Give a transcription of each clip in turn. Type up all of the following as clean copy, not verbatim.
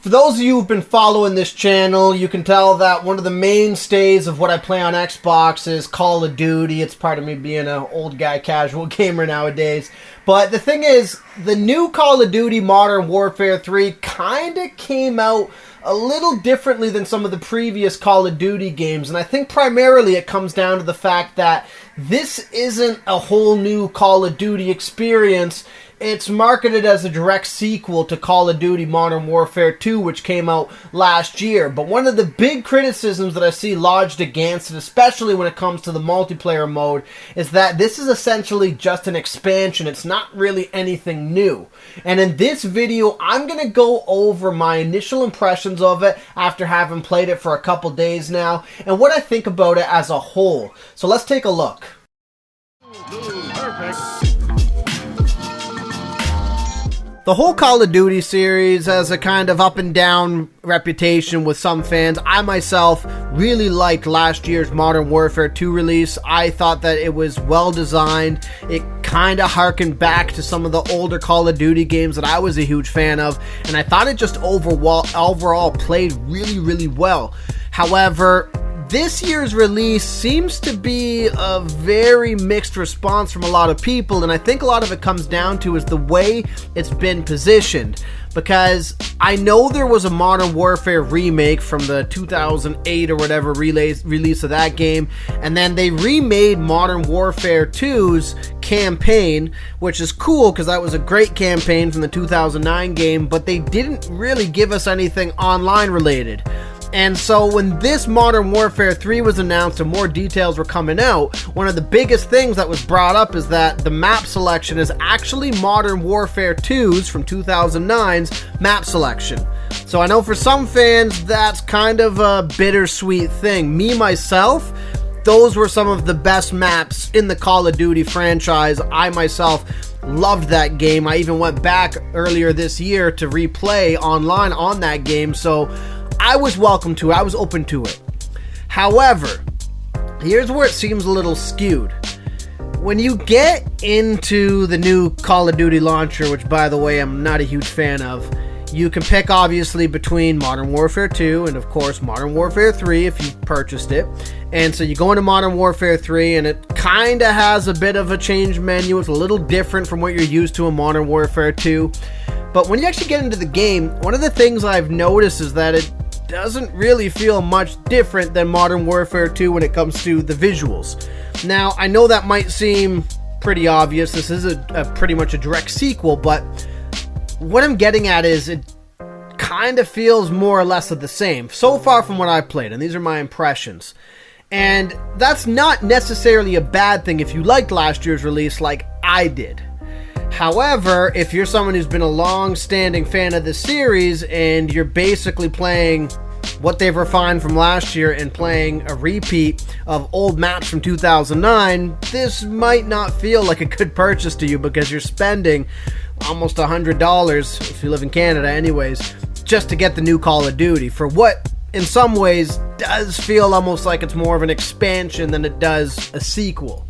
For those of you who've been following this channel, you can tell that one of the mainstays of what I play on Xbox is Call of Duty. It's part of me being an old guy casual gamer nowadays. But the thing is, the new Call of Duty Modern Warfare 3 kind of came out a little differently than some of the previous Call of Duty games. And I think primarily it comes down to the fact that this isn't a whole new Call of Duty experience. It's marketed as a direct sequel to Call of Duty Modern Warfare 2, which came out last year. But one of the big criticisms that I see lodged against it, especially when it comes to the multiplayer mode, is that this is essentially just an expansion. It's not really anything new. And in this video, I'm going to go over my initial impressions of it after having played it for a couple days now, and what I think about it as a whole. So let's take a look. Perfect. The whole Call of Duty series has a kind of up and down reputation with some fans. I myself really liked last year's Modern Warfare 2 release. I thought that it was well designed. It kind of harkened back to some of the older Call of Duty games that I was a huge fan of, and I thought it just overall played really well. However, this year's release seems to be a very mixed response from a lot of people, and I think a lot of it comes down to is the way it's been positioned. Because I know there was a Modern Warfare remake from the 2008 or whatever release of that game, and then they remade Modern Warfare 2's campaign, which is cool because that was a great campaign from the 2009 game, but they didn't really give us anything online related. And so when this Modern Warfare 3 was announced and more details were coming out, one of the biggest things that was brought up is that the map selection is actually Modern Warfare 2's from 2009's map selection. So I know for some fans that's kind of a bittersweet thing. Me, myself, those were some of the best maps in the Call of Duty franchise. I myself loved that game. I even went back earlier this year to replay online on that game, so I was welcome to it. I was open to it. However, here's where it seems a little skewed. When you get into the new Call of Duty launcher, which by the way I'm not a huge fan of, you can pick obviously between Modern Warfare 2 and of course Modern Warfare 3 if you've purchased it. And so you go into Modern Warfare 3 and it kind of has a bit of a change menu. It's a little different from what you're used to in Modern Warfare 2. But when you actually get into the game, one of the things I've noticed is that it doesn't really feel much different than Modern Warfare 2 when it comes to the visuals. Now, I know that might seem pretty obvious. This is a pretty much a direct sequel, but what I'm getting at is it kind of feels more or less of the same so far from what I've played, and these are my impressions. And that's not necessarily a bad thing if you liked last year's release like I did. However, if you're someone who's been a long-standing fan of the series and you're basically playing what they've refined from last year and playing a repeat of old maps from 2009, this might not feel like a good purchase to you because you're spending almost $100, if you live in Canada anyways, just to get the new Call of Duty for what in some ways does feel almost like it's more of an expansion than it does a sequel.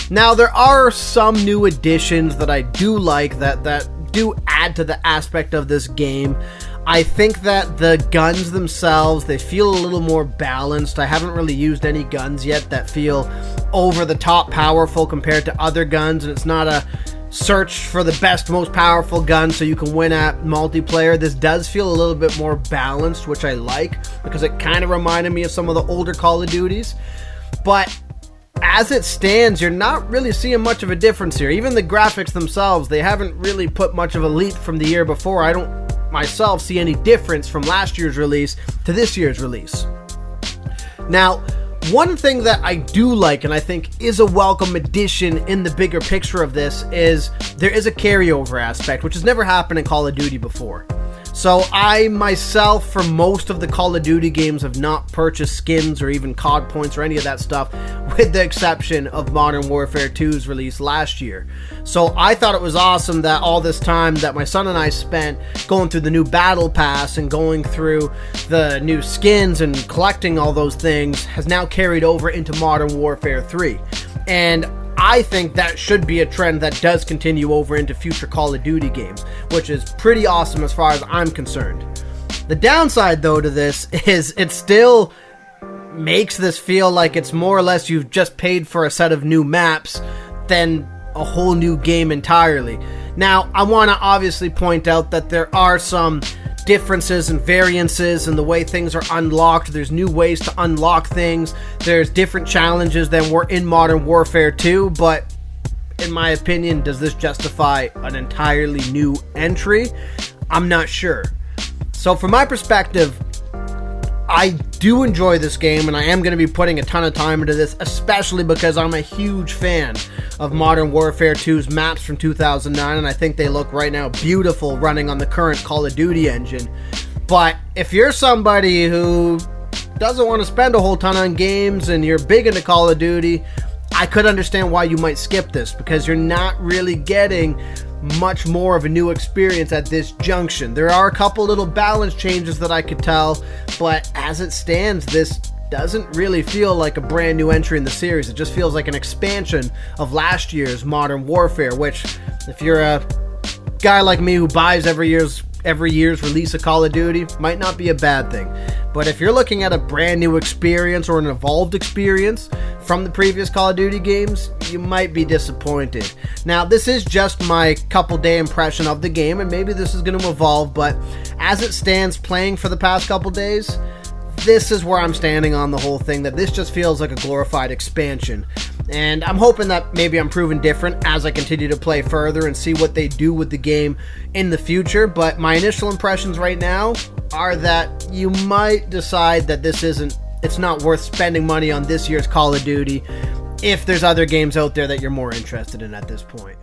Now, there are some new additions that I do like that do add to the aspect of this game. I think that the guns themselves, they feel a little more balanced. I haven't really used any guns yet that feel over the top powerful compared to other guns, and it's not a search for the best, most powerful gun so you can win at multiplayer. This does feel a little bit more balanced, which I like because it kind of reminded me of some of the older Call of Duties. But as it stands, you're not really seeing much of a difference here. Even the graphics themselves, they haven't really put much of a leap from the year before. I don't myself see any difference from last year's release to this year's release. Now, one thing that I do like and I think is a welcome addition in the bigger picture of this is there is a carryover aspect, which has never happened in Call of Duty before. So I myself, for most of the Call of Duty games, have not purchased skins or even COD points or any of that stuff, with the exception of Modern Warfare 2's release last year. So I thought it was awesome that all this time that my son and I spent going through the new Battle Pass and going through the new skins and collecting all those things has now carried over into Modern Warfare 3. And I think that should be a trend that does continue over into future Call of Duty games, which is pretty awesome as far as I'm concerned. The downside, though, to this is it still makes this feel like it's more or less you've just paid for a set of new maps than a whole new game entirely. Now, I want to obviously point out that there are some differences and variances in the way things are unlocked. There's new ways to unlock things. There's different challenges than were in Modern Warfare 2, but in my opinion, does this justify an entirely new entry? I'm not sure. So from my perspective, I do enjoy this game, and I am going to be putting a ton of time into this, especially because I'm a huge fan of Modern Warfare 2's maps from 2009, and I think they look right now beautiful running on the current Call of Duty engine. But if you're somebody who doesn't want to spend a whole ton on games and you're big into Call of Duty, I could understand why you might skip this, because you're not really getting much more of a new experience at this junction. There are a couple little balance changes that I could tell, but as it stands, this doesn't really feel like a brand new entry in the series. It just feels like an expansion of last year's Modern Warfare, which, if you're a guy like me who buys every year's release of Call of Duty, might not be a bad thing. But if you're looking at a brand new experience or an evolved experience from the previous Call of Duty games, you might be disappointed. Now, this is just my couple day impression of the game, and maybe this is going to evolve, but as it stands playing for the past couple days, this is where I'm standing on the whole thing, that this just feels like a glorified expansion. And I'm hoping that maybe I'm proven different as I continue to play further and see what they do with the game in the future. But my initial impressions right now are that you might decide that it's not worth spending money on this year's Call of Duty if there's other games out there that you're more interested in at this point.